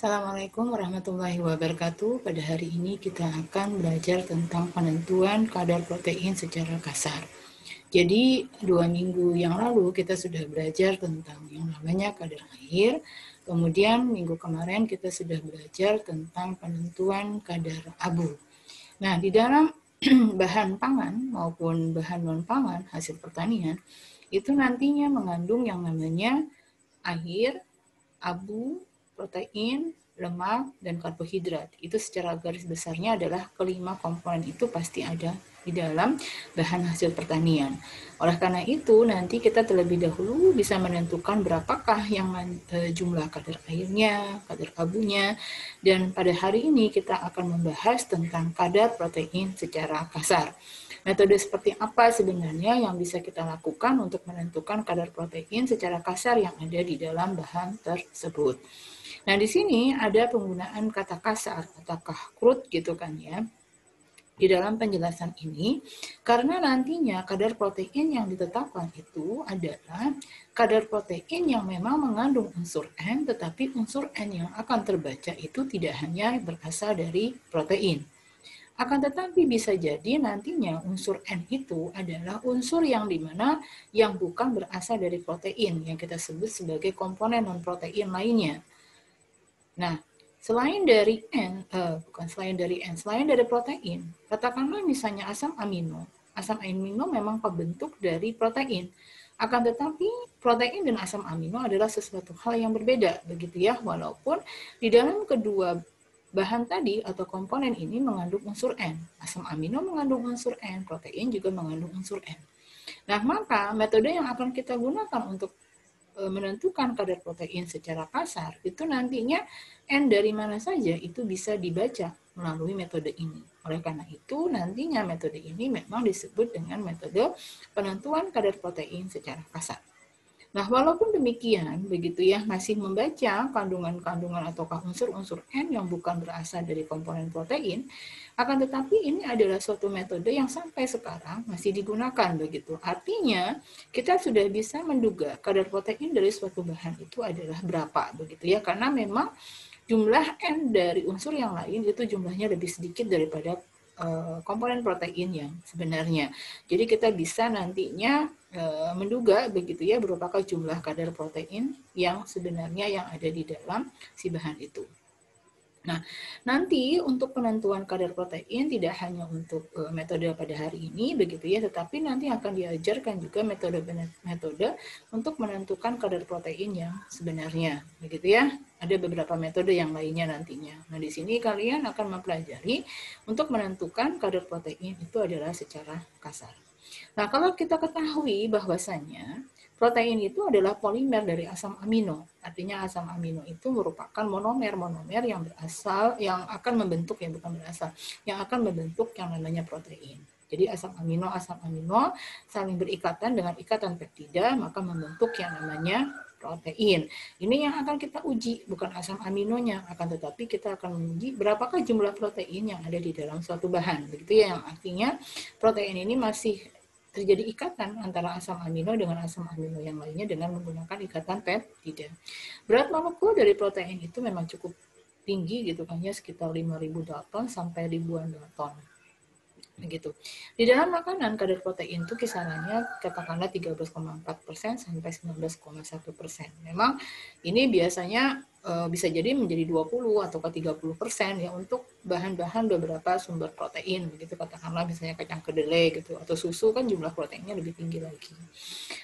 Assalamualaikum warahmatullahi wabarakatuh. Pada hari ini kita akan belajar tentang penentuan kadar protein secara kasar. Jadi 2 minggu yang lalu kita sudah belajar tentang yang namanya kadar air. Kemudian minggu kemarin kita sudah belajar tentang penentuan kadar abu. Nah, di dalam bahan pangan maupun bahan non-pangan hasil pertanian, itu nantinya mengandung yang namanya air, abu, protein, lemak, dan karbohidrat. Itu secara garis besarnya adalah kelima komponen itu pasti ada di dalam bahan hasil pertanian. Oleh karena itu, nanti kita terlebih dahulu bisa menentukan berapakah yang jumlah kadar airnya, kadar abunya, dan pada hari ini kita akan membahas tentang kadar protein secara kasar. Metode seperti apa sebenarnya yang bisa kita lakukan untuk menentukan kadar protein secara kasar yang ada di dalam bahan tersebut. Nah, di sini ada penggunaan kata kasar, apakah crude gitu kan ya, di dalam penjelasan ini, karena nantinya kadar protein yang ditetapkan itu adalah kadar protein yang memang mengandung unsur N, tetapi unsur N yang akan terbaca itu tidak hanya berasal dari protein. Akan tetapi bisa jadi nantinya unsur N itu adalah unsur yang dimana yang bukan berasal dari protein, yang kita sebut sebagai komponen non-protein lainnya. Nah, selain dari protein, katakanlah misalnya asam amino. Asam amino memang pembentuk dari protein. Akan tetapi protein dan asam amino adalah sesuatu hal yang berbeda, begitu ya, walaupun di dalam kedua bahan tadi atau komponen ini mengandung unsur N. Asam amino mengandung unsur N, protein juga mengandung unsur N. Nah, maka metode yang akan kita gunakan untuk menentukan kadar protein secara kasar, itu nantinya N dari mana saja itu bisa dibaca melalui metode ini. Oleh karena itu, nantinya metode ini memang disebut dengan metode penentuan kadar protein secara kasar. Nah, walaupun demikian, begitu ya, masih membaca kandungan-kandungan ataukah unsur-unsur N yang bukan berasal dari komponen protein, akan tetapi ini adalah suatu metode yang sampai sekarang masih digunakan begitu. Artinya, kita sudah bisa menduga kadar protein dari suatu bahan itu adalah berapa begitu ya, karena memang jumlah N dari unsur yang lain itu jumlahnya lebih sedikit daripada komponen protein yang sebenarnya. Jadi kita bisa nantinya menduga begitu ya berapakah jumlah kadar protein yang sebenarnya yang ada di dalam si bahan itu. Nah, nanti untuk penentuan kadar protein tidak hanya untuk metode pada hari ini begitu ya, tetapi nanti akan diajarkan juga metode untuk menentukan kadar protein yang sebenarnya begitu ya. Ada beberapa metode yang lainnya nantinya. Nah, di sini kalian akan mempelajari untuk menentukan kadar protein itu adalah secara kasar. Nah, kalau kita ketahui bahwasannya protein itu adalah polimer dari asam amino. Artinya asam amino itu merupakan monomer yang akan membentuk yang akan membentuk yang namanya protein. Jadi asam amino saling berikatan dengan ikatan peptida, maka membentuk yang namanya protein. Ini yang akan kita uji, bukan asam aminonya, akan tetapi kita akan menguji berapakah jumlah protein yang ada di dalam suatu bahan. Begitu ya, yang artinya protein ini masih terjadi ikatan antara asam amino dengan asam amino yang lainnya dengan menggunakan ikatan peptida. Berat molekul dari protein itu memang cukup tinggi gitu kan ya, sekitar 5.000 dalton sampai ribuan dalton. Begitu. Di dalam makanan kadar protein itu kisarannya katakanlah 13,4% sampai 19,1%. Memang ini biasanya bisa jadi menjadi 20 atau 30% ya untuk bahan-bahan beberapa sumber protein begitu, katakanlah misalnya kacang kedelai gitu atau susu kan jumlah proteinnya lebih tinggi lagi.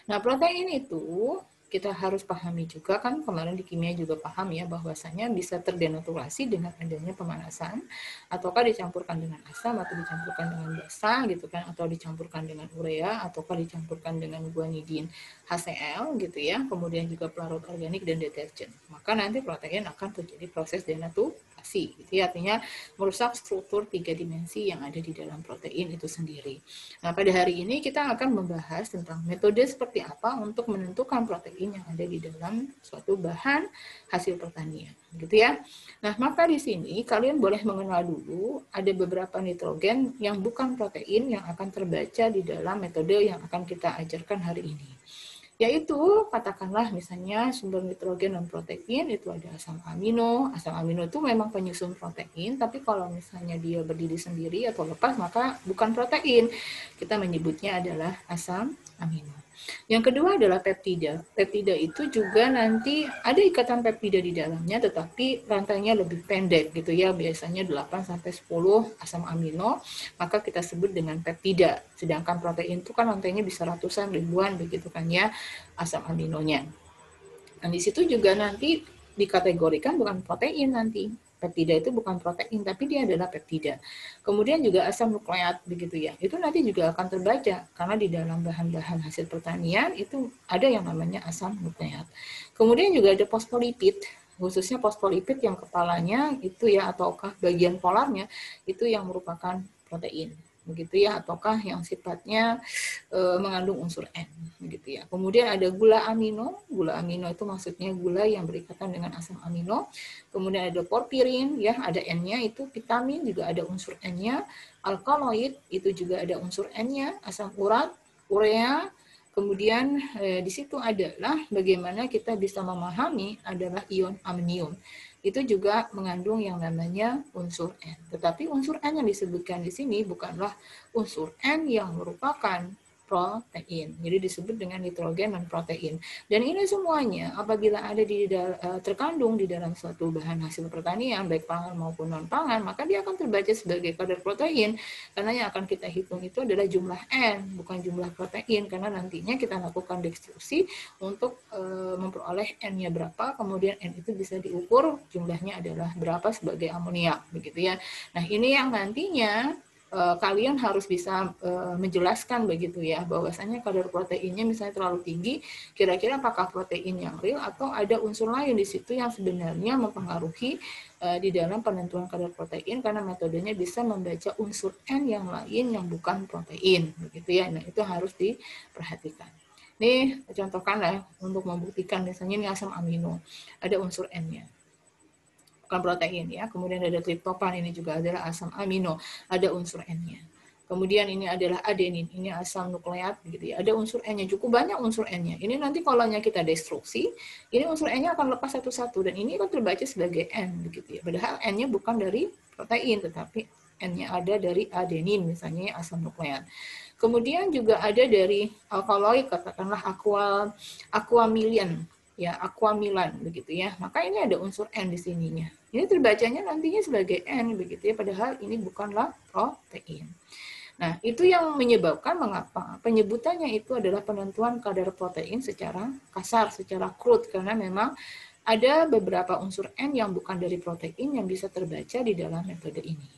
Nah, protein itu kita harus pahami juga kan, kemarin di kimia juga paham ya bahwasanya bisa terdenaturasi dengan adanya pemanasan ataukah dicampurkan dengan asam atau dicampurkan dengan basa gitu kan, atau dicampurkan dengan urea ataukah dicampurkan dengan guanidin HCl gitu ya, kemudian juga pelarut organik dan deterjen. Maka nanti protein akan terjadi proses denaturasi gitu ya, artinya merusak struktur 3 dimensi yang ada di dalam protein itu sendiri. Nah, pada hari ini kita akan membahas tentang metode seperti apa untuk menentukan protein yang ada di dalam suatu bahan hasil pertanian, gitu ya. Nah, maka di sini kalian boleh mengenal dulu ada beberapa nitrogen yang bukan protein yang akan terbaca di dalam metode yang akan kita ajarkan hari ini. Yaitu katakanlah misalnya sumber nitrogen dan protein itu ada asam amino. Asam amino itu memang penyusun protein, tapi kalau misalnya dia berdiri sendiri atau lepas maka bukan protein. Kita menyebutnya adalah asam amino. Yang kedua adalah peptida. Peptida itu juga nanti ada ikatan peptida di dalamnya, tetapi rantainya lebih pendek gitu ya, biasanya 8-10 asam amino, maka kita sebut dengan peptida. Sedangkan protein itu kan rantainya bisa ratusan, ribuan begitu kan ya, asam aminonya. Dan di situ juga nanti dikategorikan bukan protein nanti. Peptida itu bukan protein, tapi dia adalah peptida. Kemudian juga asam nukleat, begitu ya. Itu nanti juga akan terbaca, karena di dalam bahan-bahan hasil pertanian itu ada yang namanya asam nukleat. Kemudian juga ada fosfolipid, khususnya fosfolipid yang kepalanya itu ya, ataukah bagian polarnya, itu yang merupakan protein. Begitu ya, ataukah yang sifatnya mengandung unsur N, begitu ya. Kemudian ada gula amino itu maksudnya gula yang berikatan dengan asam amino. Kemudian ada porfirin, ya, ada N-nya, itu vitamin juga ada unsur N-nya. Alkaloid itu juga ada unsur N-nya, asam urat, urea. Kemudian di situ adalah bagaimana kita bisa memahami adalah ion amonium. Itu juga mengandung yang namanya unsur N. Tetapi unsur N yang disebutkan di sini bukanlah unsur N yang merupakan protein. Jadi disebut dengan nitrogen dan protein. Dan ini semuanya apabila ada terkandung di dalam suatu bahan hasil pertanian, baik pangan maupun non-pangan, maka dia akan terbaca sebagai kadar protein. Karena yang akan kita hitung itu adalah jumlah N, bukan jumlah protein. Karena nantinya kita lakukan destruksi untuk memperoleh N-nya berapa, kemudian N itu bisa diukur jumlahnya adalah berapa sebagai amoniak, begitu ya. Nah, ini yang nantinya kalian harus bisa menjelaskan begitu ya, bahwasanya kadar proteinnya misalnya terlalu tinggi, kira-kira apakah protein yang real atau ada unsur lain di situ yang sebenarnya mempengaruhi di dalam penentuan kadar protein, karena metodenya bisa membaca unsur N yang lain yang bukan protein, begitu ya. Nah, itu harus diperhatikan. Nih, contohkan lah untuk membuktikan misalnya ini asam amino, ada unsur N-nya. Bukan protein ya. Kemudian ada triptofan, ini juga adalah asam amino, ada unsur N-nya. Kemudian ini adalah adenin, ini asam nukleat gitu ya. Ada unsur N-nya, cukup banyak unsur N-nya. Ini nanti kalau kita destruksi, ini unsur N-nya akan lepas satu-satu dan ini kan terbaca sebagai N begitu ya. Padahal N-nya bukan dari protein, tetapi N-nya ada dari adenin misalnya asam nukleat. Kemudian juga ada dari alkaloid, katakanlah aquamilin, ya, aquamilan begitu ya. Maka ini ada unsur N di sininya. Ini terbacanya nantinya sebagai N begitu ya, padahal ini bukanlah protein. Nah, itu yang menyebabkan mengapa penyebutannya itu adalah penentuan kadar protein secara kasar, secara crude, karena memang ada beberapa unsur N yang bukan dari protein yang bisa terbaca di dalam metode ini.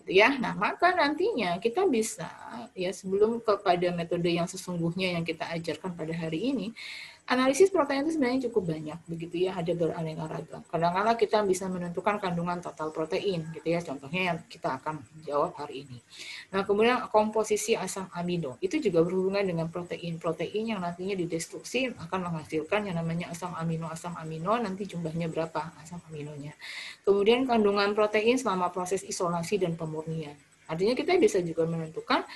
Ya, nah maka nantinya kita bisa ya, sebelum kepada metode yang sesungguhnya yang kita ajarkan pada hari ini, analisis protein itu sebenarnya cukup banyak begitu ya, ada beraneka ragam. Kadang-kadang kita bisa menentukan kandungan total protein gitu ya, contohnya yang kita akan jawab hari ini. Nah, kemudian komposisi asam amino itu juga berhubungan dengan protein yang nantinya didestruksi akan menghasilkan yang namanya asam amino nanti jumlahnya berapa asam aminonya. Kemudian kandungan protein selama proses isolasi dan pemurnian. Artinya kita bisa juga menentukan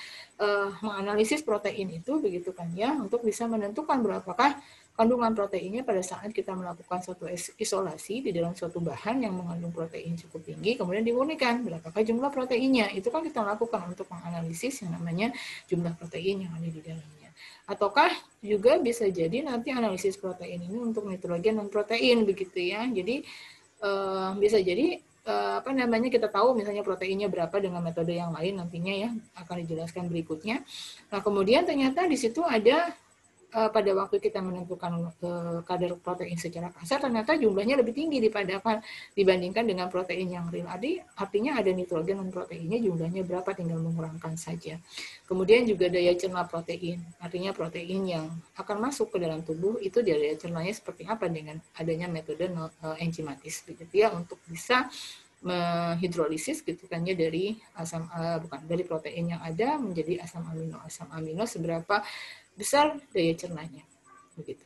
menganalisis protein itu begitu kan ya, untuk bisa menentukan berapakah kandungan proteinnya pada saat kita melakukan suatu isolasi di dalam suatu bahan yang mengandung protein cukup tinggi, kemudian dimurnikan berapakah jumlah proteinnya. Itu kan kita lakukan untuk menganalisis yang namanya jumlah protein yang ada di dalamnya. Ataukah juga bisa jadi nanti analisis protein ini untuk nitrogen dan protein begitu ya. Jadi bisa jadi kita tahu misalnya proteinnya berapa dengan metode yang lain nantinya ya, akan dijelaskan berikutnya. Nah, kemudian ternyata di situ ada pada waktu kita menentukan kadar protein secara kasar, ternyata jumlahnya lebih tinggi dibandingkan dengan protein yang real. Artinya ada nitrogen dan proteinnya jumlahnya berapa, tinggal mengurangkan saja. Kemudian juga daya cerna protein, artinya protein yang akan masuk ke dalam tubuh itu daya cernanya seperti apa dengan adanya metode enzimatis begitu ya, untuk bisa menghidrolisis gitu kan ya, dari dari protein yang ada menjadi asam amino seberapa besar daya cernanya begitu.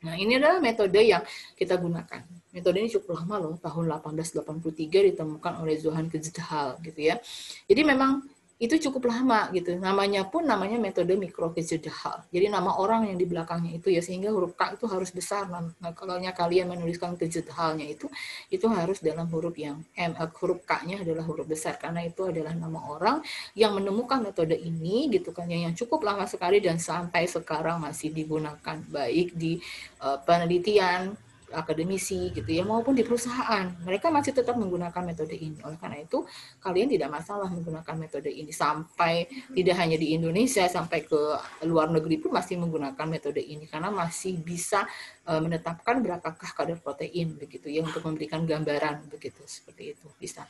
Nah, ini adalah metode yang kita gunakan. Metode ini cukup lama loh, tahun 1883 ditemukan oleh Johann Kezdhal gitu ya. Jadi memang itu cukup lama gitu. Namanya pun namanya metode mikrokejedahal. Jadi nama orang yang di belakangnya itu ya, sehingga huruf K itu harus besar. Nah, kalau kalian menuliskan kejedahalnya itu harus dalam huruf yang huruf K-nya adalah huruf besar, karena itu adalah nama orang yang menemukan metode ini gitu kan ya, yang cukup lama sekali dan sampai sekarang masih digunakan baik di penelitian akademisi gitu ya, maupun di perusahaan mereka masih tetap menggunakan metode ini. Oleh karena itu kalian tidak masalah menggunakan metode ini, sampai tidak hanya di Indonesia, sampai ke luar negeri pun masih menggunakan metode ini, karena masih bisa menetapkan berapakah kadar protein begitu ya, untuk memberikan gambaran begitu, seperti itu bisa.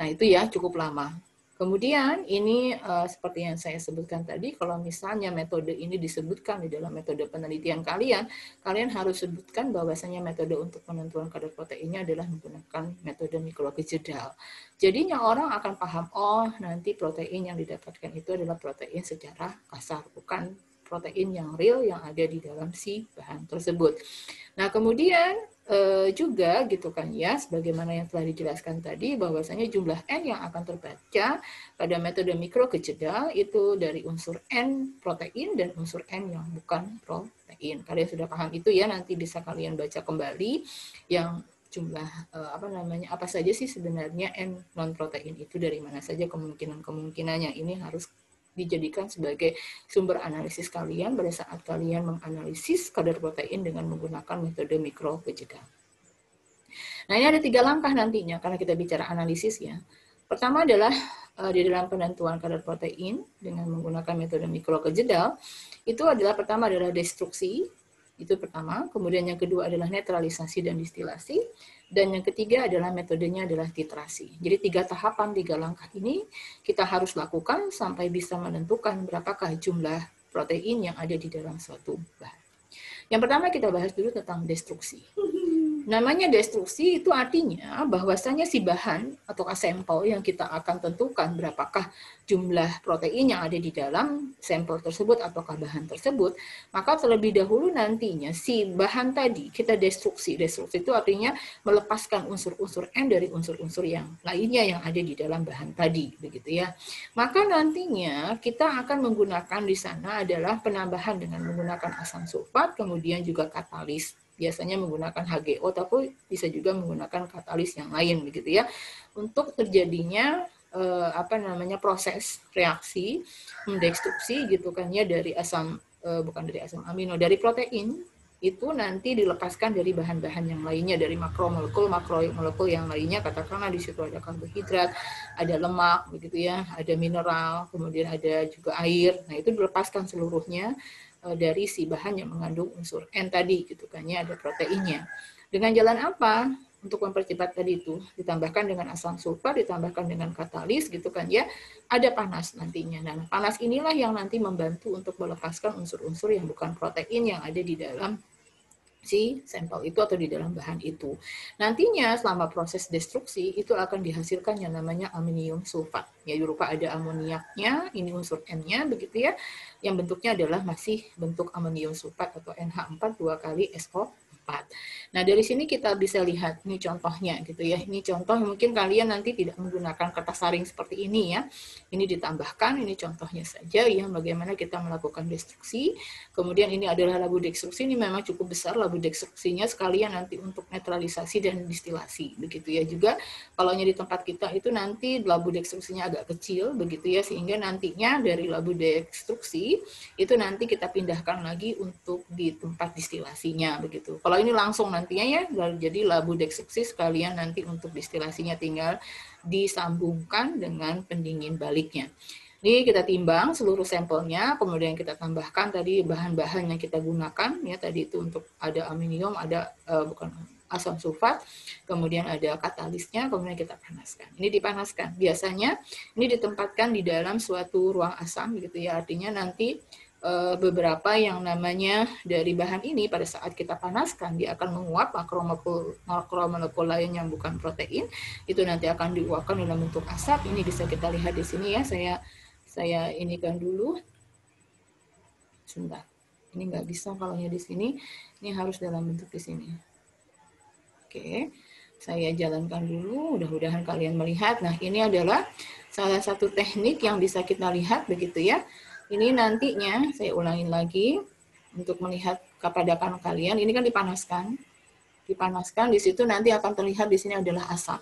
Nah itu ya cukup lama. Kemudian ini seperti yang saya sebutkan tadi, kalau misalnya metode ini disebutkan di dalam metode penelitian kalian harus sebutkan bahwasanya metode untuk penentuan kadar proteinnya adalah menggunakan metode mikrokejedal. Jadinya orang akan paham, oh nanti protein yang didapatkan itu adalah protein secara kasar, bukan protein yang real yang ada di dalam si bahan tersebut. Nah kemudian juga gitu kan ya, sebagaimana yang telah dijelaskan tadi, bahwasanya jumlah N yang akan terbaca pada metode mikrokejedal itu dari unsur N protein dan unsur N yang bukan protein. Kalian sudah paham itu ya, nanti bisa kalian baca kembali yang jumlah apa saja sih sebenarnya N non protein itu, dari mana saja kemungkinannya. Ini harus dijadikan sebagai sumber analisis kalian pada saat kalian menganalisis kadar protein dengan menggunakan metode mikrokejedal. Nah ini ada 3 langkah nantinya karena kita bicara analisis ya. Pertama adalah di dalam penentuan kadar protein dengan menggunakan metode mikrokejedal, itu adalah pertama adalah destruksi, itu pertama. Kemudian yang kedua adalah netralisasi dan distilasi. Dan yang ketiga adalah metodenya adalah titrasi. Jadi 3 tahapan, 3 langkah ini kita harus lakukan sampai bisa menentukan berapakah jumlah protein yang ada di dalam suatu bahan. Yang pertama kita bahas dulu tentang destruksi. Namanya destruksi itu artinya bahwasanya si bahan atau sampel yang kita akan tentukan berapakah jumlah protein yang ada di dalam sampel tersebut atau bahan tersebut, maka terlebih dahulu nantinya si bahan tadi kita destruksi. Destruksi itu artinya melepaskan unsur-unsur N dari unsur-unsur yang lainnya yang ada di dalam bahan tadi, begitu ya. Maka nantinya kita akan menggunakan di sana adalah penambahan dengan menggunakan asam sulfat, kemudian juga katalis. Biasanya menggunakan HGO, tapi bisa juga menggunakan katalis yang lain begitu ya, untuk terjadinya proses reaksi mendestruksi gitu kan ya, dari asam bukan dari asam amino, dari protein itu nanti dilepaskan dari bahan-bahan yang lainnya, dari makromolekul yang lainnya, katakanlah di situ ada karbohidrat, ada lemak begitu ya, ada mineral, kemudian ada juga air. Nah itu dilepaskan seluruhnya dari si bahan yang mengandung unsur N tadi gitu kan ya, ada proteinnya. Dengan jalan apa? Untuk mempercepat tadi itu ditambahkan dengan asam sulfat, ditambahkan dengan katalis gitu kan ya, ada panas nantinya. Nah panas inilah yang nanti membantu untuk melepaskan unsur-unsur yang bukan protein yang ada di dalam si sampel itu atau di dalam bahan itu. Nantinya selama proses destruksi itu akan dihasilkan yang namanya amonium sulfat. Ya berupa ada amoniaknya, ini unsur N-nya begitu ya, yang bentuknya adalah masih bentuk amonium sulfat atau NH4 2 kali SO4. Nah dari sini kita bisa lihat ini contohnya gitu ya. Ini contoh, mungkin kalian nanti tidak menggunakan kertas saring seperti ini ya. Ini ditambahkan, ini contohnya saja ya bagaimana kita melakukan destruksi. Kemudian ini adalah labu destruksi, ini memang cukup besar labu destruksinya, sekalian nanti untuk netralisasi dan distilasi begitu ya. Juga kalau di tempat kita itu nanti labu destruksinya agak kecil begitu ya, sehingga nantinya dari labu destruksi itu nanti kita pindahkan lagi untuk di tempat distilasinya begitu. Kalau ini langsung nantinya ya, jadi labu destruksi sekalian nanti untuk distilasinya tinggal disambungkan dengan pendingin baliknya. Ini kita timbang seluruh sampelnya, kemudian kita tambahkan tadi bahan-bahan yang kita gunakan ya, tadi itu untuk ada amonium, ada asam sulfat, kemudian ada katalisnya, kemudian kita panaskan. Ini dipanaskan. Biasanya ini ditempatkan di dalam suatu ruang asam gitu ya, artinya nanti beberapa yang namanya dari bahan ini pada saat kita panaskan dia akan menguap, makromolekul lain yang bukan protein itu nanti akan diuapkan dalam bentuk asap. Ini bisa kita lihat di sini ya, saya inikan dulu sebentar, ini nggak bisa kalau di sini, ini harus dalam bentuk di sini. Oke, Saya jalankan dulu, mudah-mudahan kalian melihat. Nah, ini adalah salah satu teknik yang bisa kita lihat begitu ya. Ini nantinya saya ulangin lagi untuk melihat kepadakan kalian. Ini kan dipanaskan. Dipanaskan, di situ nanti akan terlihat di sini adalah asap.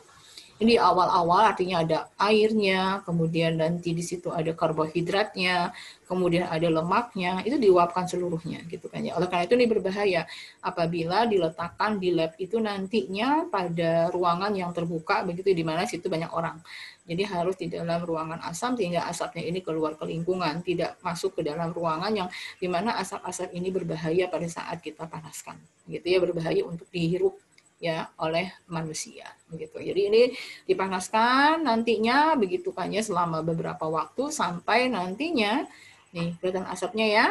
Ini awal-awal artinya ada airnya, kemudian nanti di situ ada karbohidratnya, kemudian ada lemaknya, itu diuapkan seluruhnya gitu kan ya. Oleh karena itu ini berbahaya apabila diletakkan di lab itu nantinya pada ruangan yang terbuka begitu di mana situ banyak orang. Jadi harus di dalam ruangan asam sehingga asapnya ini keluar ke lingkungan, tidak masuk ke dalam ruangan yang di mana asap-asap ini berbahaya pada saat kita panaskan. Gitu ya, berbahaya untuk dihirup ya oleh manusia begitu. Jadi ini dipanaskan nantinya begitu kan ya selama beberapa waktu sampai nantinya nih kelihatan asapnya ya.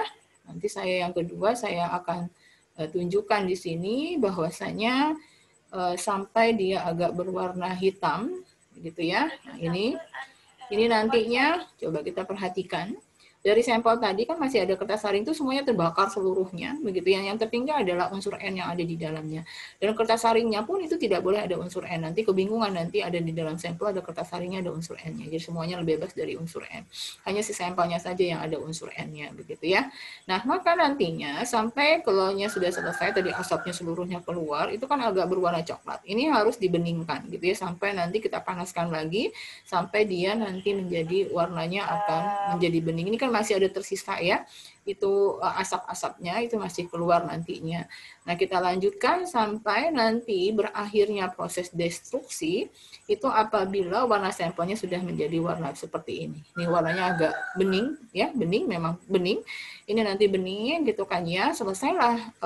Nanti saya yang kedua saya akan tunjukkan di sini bahwasanya sampai dia agak berwarna hitam gitu ya. Nah, ini nantinya coba kita perhatikan. Dari sampel tadi kan masih ada kertas saring itu semuanya terbakar seluruhnya, begitu. Yang tertinggal adalah unsur N yang ada di dalamnya. Dan kertas saringnya pun itu tidak boleh ada unsur N. Nanti kebingungan nanti ada di dalam sampel ada kertas saringnya ada unsur N-nya. Jadi semuanya bebas dari unsur N. Hanya si sampelnya saja yang ada unsur N-nya, begitu ya. Nah, maka nantinya sampai kelolnya sudah selesai, tadi asapnya seluruhnya keluar, itu kan agak berwarna coklat. Ini harus dibeningkan, gitu ya, sampai nanti kita panaskan lagi, sampai dia nanti menjadi warnanya akan menjadi bening. Ini kan masih ada tersisa ya, itu asap-asapnya itu masih keluar nantinya. Nah, kita lanjutkan sampai nanti berakhirnya proses destruksi itu apabila warna sampelnya sudah menjadi warna seperti ini. Ini warnanya agak bening ya, bening memang bening. Ini nanti bening gitu kan ya, selesailah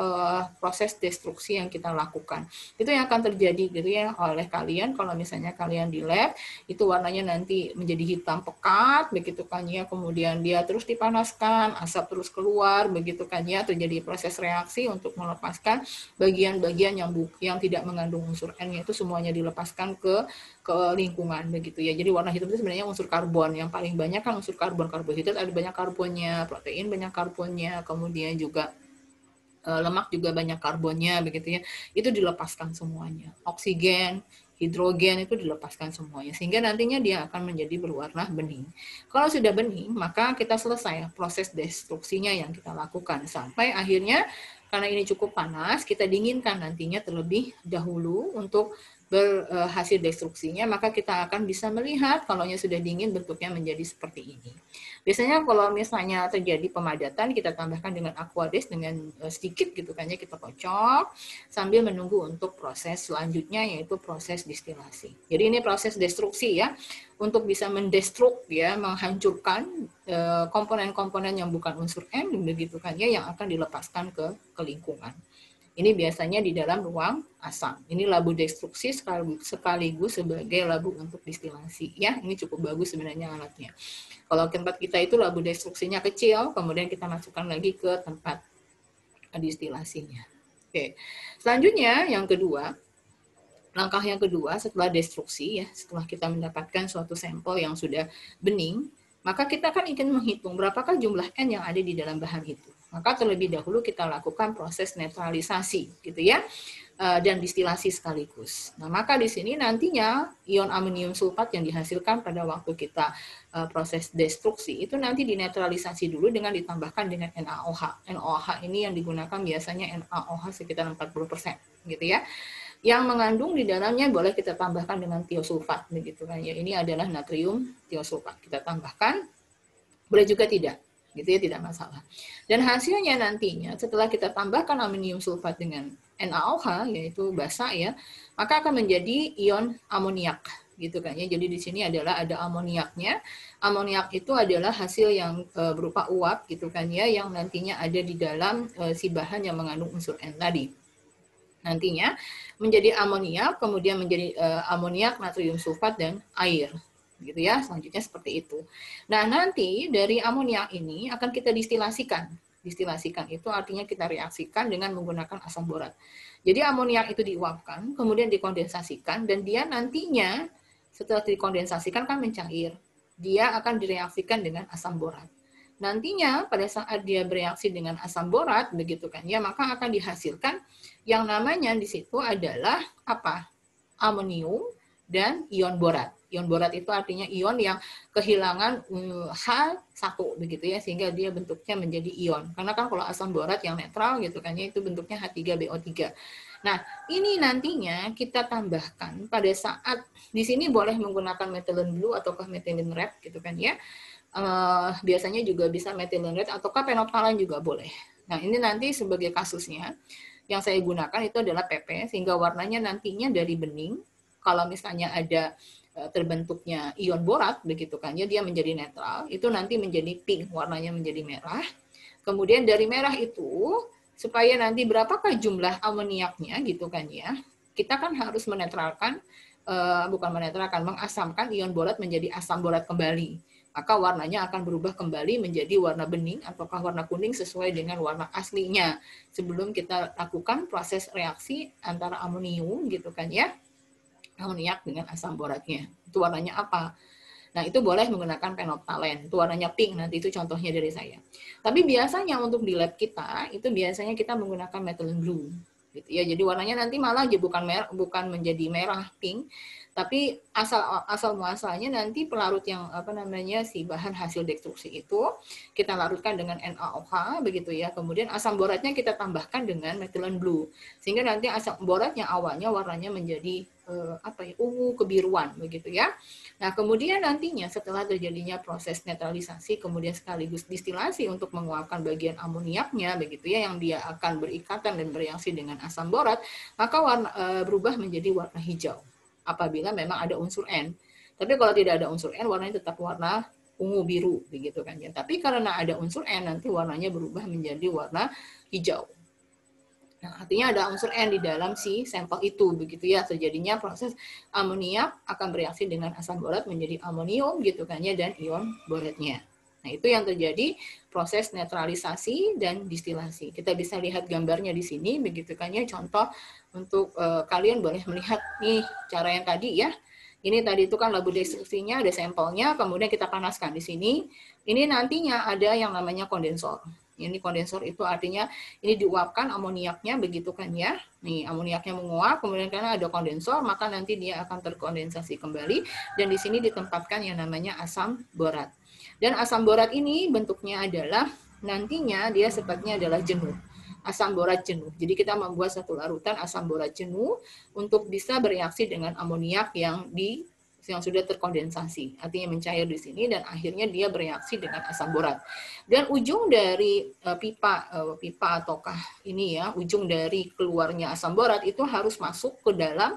proses destruksi yang kita lakukan. Itu yang akan terjadi gitu ya oleh kalian kalau misalnya kalian di lab itu warnanya nanti menjadi hitam pekat begitu kan ya, kemudian dia terus dipanaskan, asap terus keluar begitu kan ya, terjadi proses reaksi untuk melepaskan bagian-bagian yang tidak mengandung unsur N, itu semuanya dilepaskan ke lingkungan begitu ya. Jadi warna hitam itu sebenarnya unsur karbon, yang paling banyak kan unsur karbon, karbohidrat ada banyak karbonnya, protein banyak karbonnya, kemudian juga lemak juga banyak karbonnya begitu ya. Itu dilepaskan semuanya. Oksigen, hidrogen itu dilepaskan semuanya sehingga nantinya dia akan menjadi berwarna bening. Kalau sudah bening, maka kita selesai proses destruksinya yang kita lakukan sampai akhirnya karena ini cukup panas, kita dinginkan nantinya terlebih dahulu untuk berhasil destruksinya, maka kita akan bisa melihat kalau sudah dingin bentuknya menjadi seperti ini. Biasanya kalau misalnya terjadi pemadatan, kita tambahkan dengan aquades dengan sedikit gitu kan ya, kita kocok sambil menunggu untuk proses selanjutnya yaitu proses distilasi. Jadi ini proses destruksi ya, untuk bisa mendestruk ya, menghancurkan komponen-komponen yang bukan unsur N begitu kan ya, yang akan dilepaskan ke lingkungan. Ini biasanya di dalam ruang asam. Ini labu destruksi sekaligus sebagai labu untuk distilasi ya. Ini cukup bagus sebenarnya alatnya. Kalau tempat kita itu labu destruksinya kecil, kemudian kita masukkan lagi ke tempat distilasinya. Oke. Selanjutnya yang kedua, langkah yang kedua setelah destruksi ya, setelah kita mendapatkan suatu sampel yang sudah bening, maka kita kan ingin menghitung berapakah jumlah N yang ada di dalam bahan itu. Maka terlebih dahulu kita lakukan proses netralisasi gitu ya, dan distilasi sekaligus. Nah, maka di sini nantinya ion amonium sulfat yang dihasilkan pada waktu kita proses destruksi itu nanti dinetralisasi dulu dengan ditambahkan dengan NaOH. NaOH ini yang digunakan biasanya NaOH sekitar 40% gitu ya. Yang mengandung di dalamnya boleh kita tambahkan dengan tiosulfat begitu kan ya. Ini adalah natrium tiosulfat. Kita tambahkan, boleh juga tidak, gitu ya, tidak masalah. Dan hasilnya nantinya setelah kita tambahkan amonium sulfat dengan NaOH yaitu basa ya, maka akan menjadi ion amoniak gitu kan ya. Jadi di sini adalah ada amoniaknya. Amoniak itu adalah hasil yang berupa uap gitu kan ya, yang nantinya ada di dalam si bahan yang mengandung unsur N tadi. Nantinya menjadi amoniak, kemudian menjadi amoniak, natrium sulfat, dan air. Gitu ya, selanjutnya seperti itu. Nah, nanti dari amoniak ini akan kita distilasikan. Distilasikan itu artinya kita reaksikan dengan menggunakan asam borat. Jadi amoniak itu diuapkan, kemudian dikondensasikan, dan dia nantinya setelah dikondensasikan kan mencair. Dia akan direaksikan dengan asam borat. Nantinya pada saat dia bereaksi dengan asam borat, begitu kan ya, maka akan dihasilkan yang namanya di situ adalah apa? amonium dan ion borat. Ion borat itu artinya ion yang kehilangan H1 begitu ya, sehingga dia bentuknya menjadi ion. Karena kan kalau asam borat yang netral gitu kan ya, itu bentuknya H3BO3. Nah, ini nantinya kita tambahkan pada saat di sini boleh menggunakan methylene blue ataukah methylene red gitu kan ya. Biasanya juga bisa methylene red ataukah phenolphthalein juga boleh. Nah, ini nanti sebagai kasusnya yang saya gunakan itu adalah PP, sehingga warnanya nantinya dari bening. Kalau misalnya ada terbentuknya ion borat begitu kan ya, dia menjadi netral, itu nanti menjadi pink, warnanya menjadi merah. Kemudian dari merah itu supaya nanti berapakah jumlah amoniaknya gitu kan ya, kita kan harus menetralkan, mengasamkan ion borat menjadi asam borat kembali. Maka warnanya akan berubah kembali menjadi warna bening ataukah warna kuning sesuai dengan warna aslinya sebelum kita lakukan proses reaksi antara amonium gitu kan ya, amoniak dengan asam boratnya. Itu warnanya apa? Nah, itu boleh menggunakan phenolphthalein. Itu warnanya pink, nanti itu contohnya dari saya. Tapi biasanya untuk di lab kita, itu biasanya kita menggunakan methylene blue. Gitu ya. Jadi warnanya nanti malah bukan menjadi merah pink, tapi asal muasalnya nanti pelarut yang si bahan hasil destruksi itu kita larutkan dengan NaOH begitu ya. Kemudian asam boratnya kita tambahkan dengan methylene blue. Sehingga nanti asam borat yang awalnya warnanya menjadi ungu kebiruan begitu ya. Nah, kemudian nantinya setelah terjadinya proses netralisasi kemudian sekaligus distilasi untuk menguapkan bagian amoniaknya begitu ya, yang dia akan berikatan dan bereaksi dengan asam borat, maka berubah menjadi warna hijau apabila memang ada unsur N. Tapi kalau tidak ada unsur N, warnanya tetap warna ungu biru begitu kan ya. Tapi karena ada unsur N, nanti warnanya berubah menjadi warna hijau. Nah, artinya ada unsur N di dalam si sampel itu begitu ya. Terjadinya proses amoniak akan bereaksi dengan asam borat menjadi amonium gitu kan ya, dan ion boratnya. Nah, itu yang terjadi proses netralisasi dan distilasi. Kita bisa lihat gambarnya di sini begitu kan ya. Contoh untuk kalian boleh melihat nih cara yang tadi ya. Ini tadi itu kan labu destruksinya, ada sampelnya, kemudian kita panaskan di sini. Ini nantinya ada yang namanya kondensor. Ini kondensor itu artinya ini diuapkan amoniaknya begitu kan ya. Nih amoniaknya menguap, kemudian karena ada kondensor maka nanti dia akan terkondensasi kembali dan di sini ditempatkan yang namanya asam borat. Dan asam borat ini bentuknya adalah nantinya dia sifatnya adalah jenuh. Asam borat jenuh. Jadi kita membuat satu larutan asam borat jenuh untuk bisa bereaksi dengan amoniak yang sudah terkondensasi, artinya mencair di sini dan akhirnya dia bereaksi dengan asam borat. Dan ujung dari pipa ataukah ini ya, ujung dari keluarnya asam borat itu harus masuk ke dalam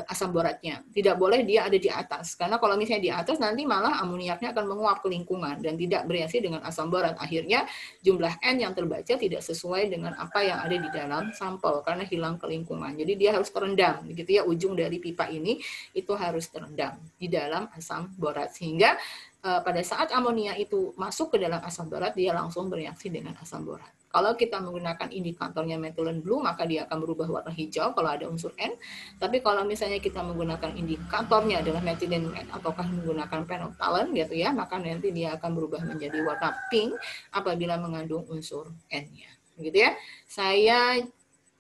asam boratnya. Tidak boleh dia ada di atas, karena kalau misalnya di atas nanti malah amoniaknya akan menguap ke lingkungan dan tidak bereaksi dengan asam borat. Akhirnya jumlah N yang terbaca tidak sesuai dengan apa yang ada di dalam sampel karena hilang ke lingkungan. Jadi dia harus terendam, begitu ya, ujung dari pipa ini itu harus terendam di dalam asam borat sehingga pada saat amonia itu masuk ke dalam asam borat dia langsung bereaksi dengan asam borat. Kalau kita menggunakan indikatornya methylene blue, maka dia akan berubah warna hijau kalau ada unsur N. Tapi kalau misalnya kita menggunakan indikatornya adalah methylene red ataukah menggunakan phenolphthalein gitu ya, maka nanti dia akan berubah menjadi warna pink apabila mengandung unsur N-nya. Gitu ya. Saya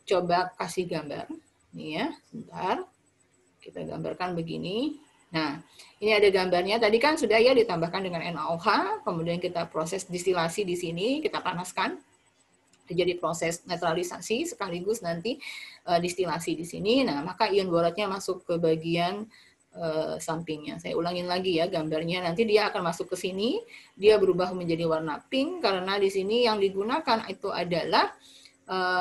coba kasih gambar. Nih ya, sebentar. Kita gambarkan begini. Nah, ini ada gambarnya. Tadi kan sudah ya ditambahkan dengan NaOH, kemudian kita proses distilasi di sini, kita panaskan. Terjadi proses netralisasi sekaligus nanti distilasi di sini. Nah, maka ion boratnya masuk ke bagian sampingnya. Saya ulangin lagi ya gambarnya. Nanti dia akan masuk ke sini, dia berubah menjadi warna pink karena di sini yang digunakan itu adalah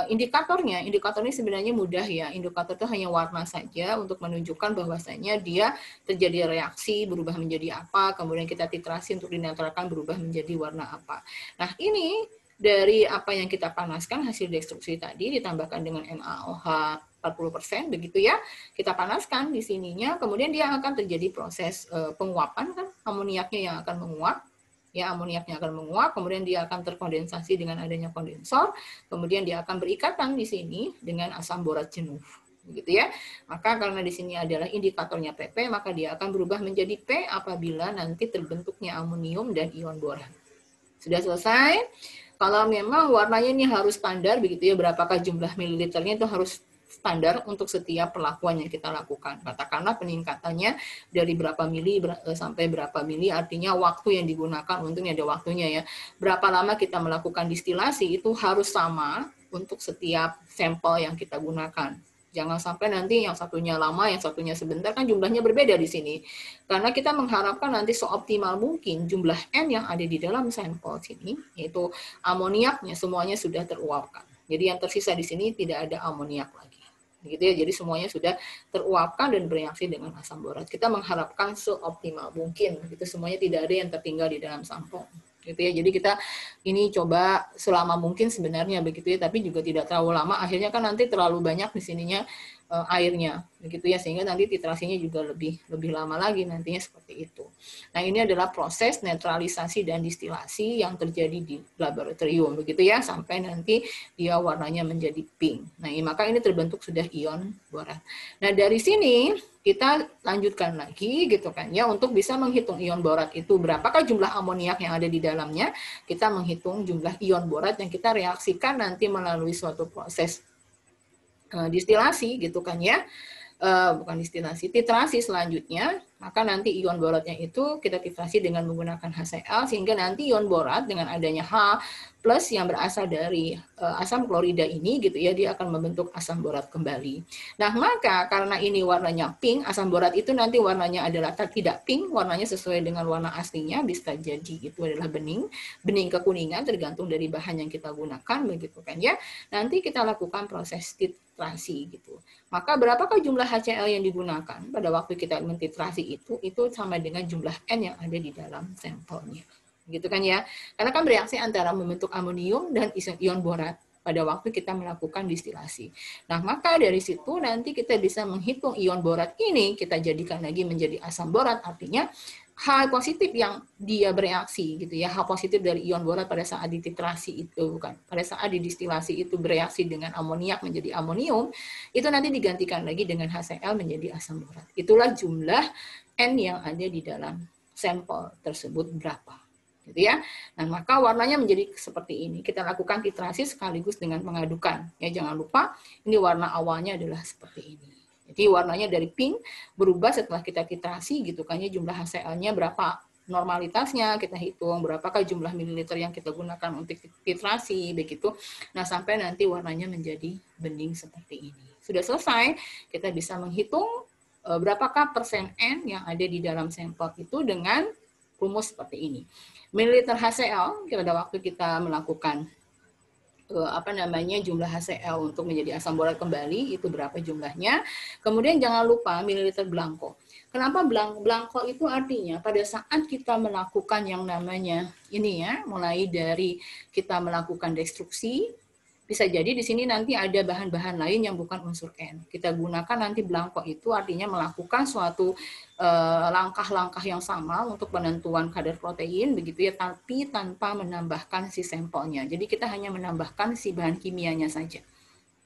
indikatornya. Indikator ini sebenarnya mudah ya. Indikator itu hanya warna saja untuk menunjukkan bahwasanya dia terjadi reaksi berubah menjadi apa, kemudian kita titrasi untuk dinetralkan berubah menjadi warna apa. Nah, ini dari apa yang kita panaskan hasil destruksi tadi ditambahkan dengan NaOH 40% begitu ya. Kita panaskan di sininya, kemudian dia akan terjadi proses penguapan kan, amoniaknya yang akan menguap. Ya, amoniaknya akan menguap, kemudian dia akan terkondensasi dengan adanya kondensor, kemudian dia akan berikatan di sini dengan asam borat jenuh. Begitu ya. Maka karena di sini adalah indikatornya PP, maka dia akan berubah menjadi P apabila nanti terbentuknya amonium dan ion borat. Sudah selesai? Kalau memang warnanya ini harus standar begitu ya, berapakah jumlah mililiternya itu harus standar untuk setiap perlakuan yang kita lakukan. Katakanlah peningkatannya dari berapa mili sampai berapa mili, artinya waktu yang digunakan untuk ada waktunya ya. Berapa lama kita melakukan distilasi itu harus sama untuk setiap sampel yang kita gunakan. Jangan sampai nanti yang satunya lama, yang satunya sebentar, kan jumlahnya berbeda di sini. Karena kita mengharapkan nanti seoptimal mungkin jumlah N yang ada di dalam sampel sini, yaitu amoniaknya semuanya sudah teruapkan. Jadi yang tersisa di sini tidak ada amoniak lagi. Gitu ya, jadi semuanya sudah teruapkan dan bereaksi dengan asam borat. Kita mengharapkan seoptimal mungkin, itu semuanya tidak ada yang tertinggal di dalam sampel. Gitu ya, jadi kita ini coba selama mungkin sebenarnya begitu ya, tapi juga tidak terlalu lama, akhirnya kan nanti terlalu banyak di sininya airnya begitu ya, sehingga nanti titrasinya juga lebih lama lagi nantinya seperti itu. Nah, ini adalah proses netralisasi dan distilasi yang terjadi di laboratorium begitu ya, sampai nanti dia warnanya menjadi pink. Nah, maka ini terbentuk sudah ion borat. Nah, dari sini kita lanjutkan lagi gitu kan ya, untuk bisa menghitung ion borat itu berapakah jumlah amoniak yang ada di dalamnya, kita menghitung jumlah ion borat yang kita reaksikan nanti melalui suatu proses distilasi gitu kan ya, bukan distilasi, titrasi selanjutnya, maka nanti ion boratnya itu kita titrasi dengan menggunakan HCl, sehingga nanti ion borat dengan adanya H plus yang berasal dari asam klorida ini gitu ya, dia akan membentuk asam borat kembali. Nah, maka karena ini warnanya pink, asam borat itu nanti warnanya adalah tidak pink, warnanya sesuai dengan warna aslinya, bisa jadi itu adalah bening kekuningan tergantung dari bahan yang kita gunakan begitu kan ya. Nanti kita lakukan proses titrasi gitu. Maka berapakah jumlah HCl yang digunakan pada waktu kita mentitrasi itu sama dengan jumlah N yang ada di dalam sampelnya. Gitu kan ya. Karena kan bereaksi antara membentuk amonium dan ion borat pada waktu kita melakukan distilasi. Nah, maka dari situ nanti kita bisa menghitung ion borat ini, kita jadikan lagi menjadi asam borat, artinya H positif yang dia bereaksi gitu ya, H positif dari ion borat pada saat dititrasi itu, bukan, pada saat didistilasi itu bereaksi dengan amoniak menjadi amonium, itu nanti digantikan lagi dengan HCl menjadi asam borat. Itulah jumlah N yang ada di dalam sampel tersebut berapa. Gitu ya. Nah, maka warnanya menjadi seperti ini. Kita lakukan titrasi sekaligus dengan mengadukan. Ya, jangan lupa ini warna awalnya adalah seperti ini. Jadi warnanya dari pink berubah setelah kita titrasi gitu kan ya, jumlah HCl-nya berapa normalitasnya kita hitung, berapakah jumlah mililiter yang kita gunakan untuk titrasi begitu. Nah, sampai nanti warnanya menjadi bening seperti ini. Sudah selesai, kita bisa menghitung berapakah persen N yang ada di dalam sampel itu dengan rumus seperti ini. Mililiter HCl pada waktu kita melakukan jumlah HCl untuk menjadi asam borat kembali itu berapa jumlahnya. Kemudian jangan lupa mililiter blanko. Kenapa blanko itu artinya pada saat kita melakukan yang namanya ini ya, mulai dari kita melakukan destruksi, bisa jadi di sini nanti ada bahan-bahan lain yang bukan unsur N. Kita gunakan nanti blanko itu artinya melakukan suatu langkah-langkah yang sama untuk penentuan kadar protein begitu ya, tapi tanpa menambahkan si sampelnya. Jadi kita hanya menambahkan si bahan kimianya saja.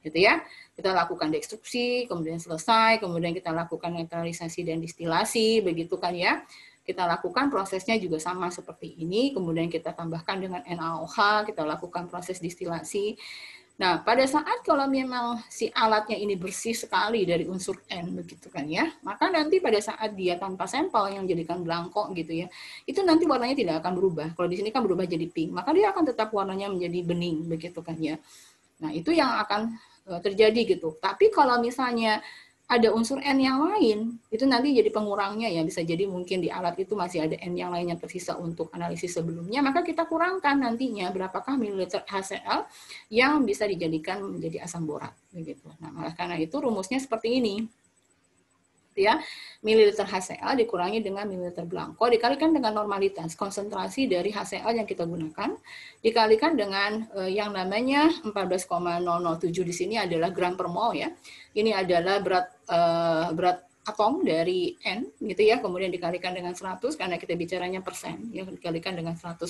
Gitu ya. Kita lakukan destruksi, kemudian selesai, kemudian kita lakukan neutralisasi dan distilasi, begitu kan ya. Kita lakukan prosesnya juga sama seperti ini, kemudian kita tambahkan dengan NaOH, kita lakukan proses distilasi. Nah, pada saat kalau memang si alatnya ini bersih sekali dari unsur N, begitu kan ya, maka nanti pada saat dia tanpa sampel yang jadikan blanko gitu ya, itu nanti warnanya tidak akan berubah. Kalau di sini kan berubah jadi pink, maka dia akan tetap warnanya menjadi bening, begitu kan ya. Nah, itu yang akan terjadi gitu. Tapi kalau misalnya ada unsur N yang lain, itu nanti jadi pengurangnya ya, bisa jadi mungkin di alat itu masih ada N yang lain yang tersisa untuk analisis sebelumnya, maka kita kurangkan nantinya berapakah mililiter HCl yang bisa dijadikan menjadi asam borat begitu. Nah, karena itu rumusnya seperti ini. Ya, mililiter HCl dikurangi dengan mililiter blanko dikalikan dengan normalitas konsentrasi dari HCl yang kita gunakan dikalikan dengan yang namanya 14,007 di sini adalah gram per mol ya. Ini adalah berat atom dari N gitu ya, kemudian dikalikan dengan 100 karena kita bicaranya persen, ya dikalikan dengan 100%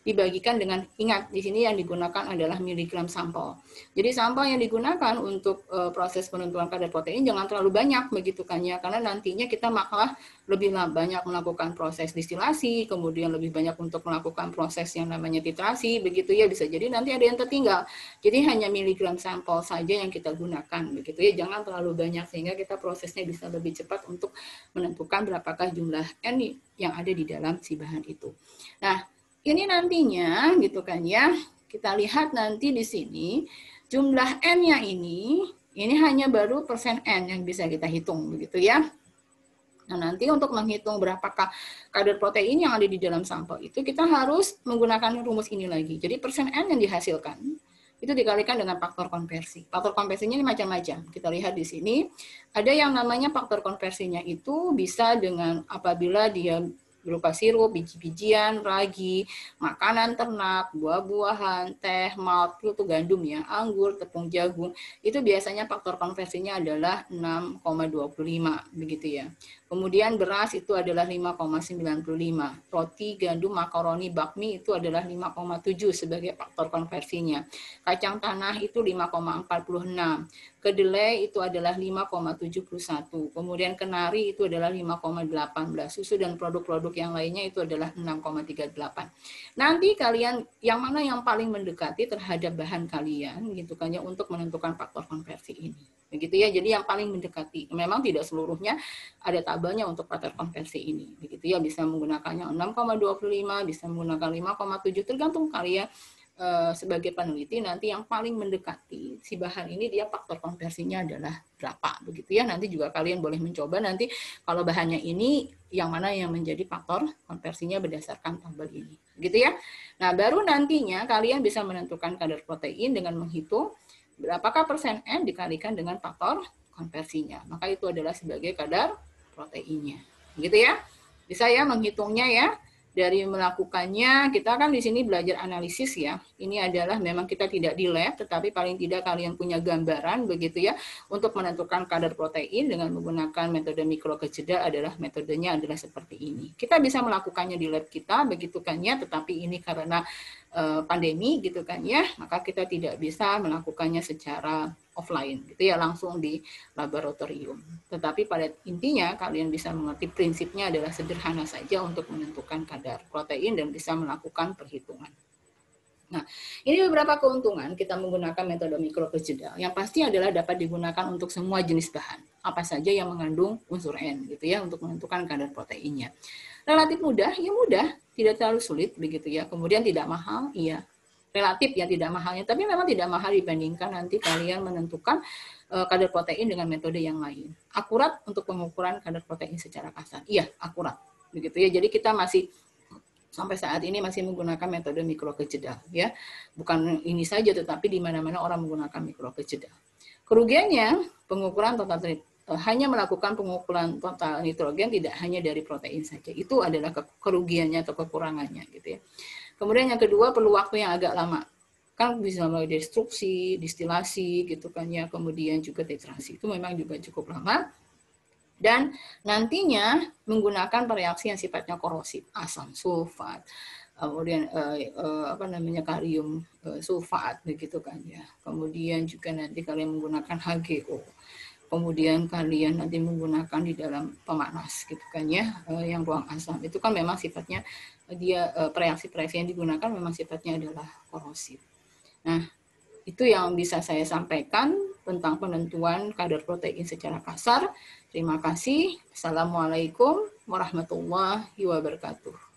dibagikan dengan, ingat di sini yang digunakan adalah miligram sampel. Jadi sampel yang digunakan untuk proses penentuan kadar protein jangan terlalu banyak begitu kan ya, karena nantinya kita malah lebih banyak melakukan proses distilasi, kemudian lebih banyak untuk melakukan proses yang namanya titrasi begitu ya, bisa jadi nanti ada yang tertinggal. Jadi hanya miligram sampel saja yang kita gunakan begitu ya, jangan terlalu banyak sehingga kita prosesnya bisa lebih cepat untuk menentukan berapakah jumlah N yang ada di dalam si bahan itu. Nah, ini nantinya gitu kan ya, kita lihat nanti di sini jumlah N-nya ini hanya baru persen N yang bisa kita hitung begitu ya. Nah, nanti untuk menghitung berapakah kadar protein yang ada di dalam sampel itu, kita harus menggunakan rumus ini lagi. Jadi persen N yang dihasilkan itu dikalikan dengan faktor konversi. Faktor konversinya ini macam-macam. Kita lihat di sini, ada yang namanya faktor konversinya itu bisa dengan apabila dia berupa sirup, biji-bijian, ragi, makanan ternak, buah-buahan, teh, malt, itu gandum ya, anggur, tepung jagung, itu biasanya faktor konversinya adalah 6,25 begitu ya. Kemudian beras itu adalah 5,95, roti, gandum, makaroni, bakmi itu adalah 5,7 sebagai faktor konversinya. Kacang tanah itu 5,46, kedelai itu adalah 5,71, kemudian kenari itu adalah 5,18, susu dan produk-produk yang lainnya itu adalah 6,38. Nanti kalian yang mana yang paling mendekati terhadap bahan kalian gitu kan ya untuk menentukan faktor konversi ini. Begitu ya, jadi yang paling mendekati. Memang tidak seluruhnya ada tabelnya untuk faktor konversi ini. Begitu ya, bisa menggunakannya 6,25, bisa menggunakan 5,7, tergantung kalian sebagai peneliti nanti yang paling mendekati si bahan ini dia faktor konversinya adalah berapa. Begitu ya, nanti juga kalian boleh mencoba nanti kalau bahannya ini yang mana yang menjadi faktor konversinya berdasarkan tabel ini. Begitu ya. Nah, baru nantinya kalian bisa menentukan kadar protein dengan menghitung berapakah persen N dikalikan dengan faktor konversinya. Maka itu adalah sebagai kadar proteinnya. Begitu ya. Bisa ya menghitungnya ya. Dari melakukannya, kita kan di sini belajar analisis ya. Ini adalah memang kita tidak di lab, tetapi paling tidak kalian punya gambaran begitu ya. Untuk menentukan kadar protein dengan menggunakan metode mikrokejeda adalah metodenya adalah seperti ini. Kita bisa melakukannya di lab kita, begitu kan ya. Tetapi ini karena pandemi gitu kan ya, maka kita tidak bisa melakukannya secara offline gitu ya, langsung di laboratorium. Tetapi pada intinya kalian bisa mengerti prinsipnya adalah sederhana saja untuk menentukan kadar protein dan bisa melakukan perhitungan. Nah, ini beberapa keuntungan kita menggunakan metode mikrokejeda. Yang pasti adalah dapat digunakan untuk semua jenis bahan, apa saja yang mengandung unsur N gitu ya, untuk menentukan kadar proteinnya. Relatif mudah, ya mudah, tidak terlalu sulit begitu ya. Kemudian tidak mahal, iya. Relatif ya tidak mahalnya, tapi memang tidak mahal dibandingkan nanti kalian menentukan kadar protein dengan metode yang lain. Akurat untuk pengukuran kadar protein secara kasar. Iya, akurat. Begitu ya. Jadi kita masih sampai saat ini masih menggunakan metode mikrokejeda ya. Bukan ini saja tetapi di mana-mana orang menggunakan mikrokejeda. Kerugiannya pengukuran total hanya melakukan pengukuran total nitrogen tidak hanya dari protein saja. Itu adalah kerugiannya atau kekurangannya gitu ya. Kemudian yang kedua perlu waktu yang agak lama. Kan bisa melalui destruksi, distilasi gitu kan ya, kemudian juga titrasi. Itu memang juga cukup lama. Dan nantinya menggunakan reaksi yang sifatnya korosif, asam sulfat, kemudian kalium sulfat begitu kan ya. Kemudian juga nanti kalian menggunakan HGO. Kemudian kalian nanti menggunakan di dalam pemanas gitu kan ya, yang ruang asam itu kan memang sifatnya dia reaksi-reaksi yang digunakan memang sifatnya adalah korosif. Nah, itu yang bisa saya sampaikan tentang penentuan kadar protein secara kasar. Terima kasih. Assalamualaikum warahmatullahi wabarakatuh.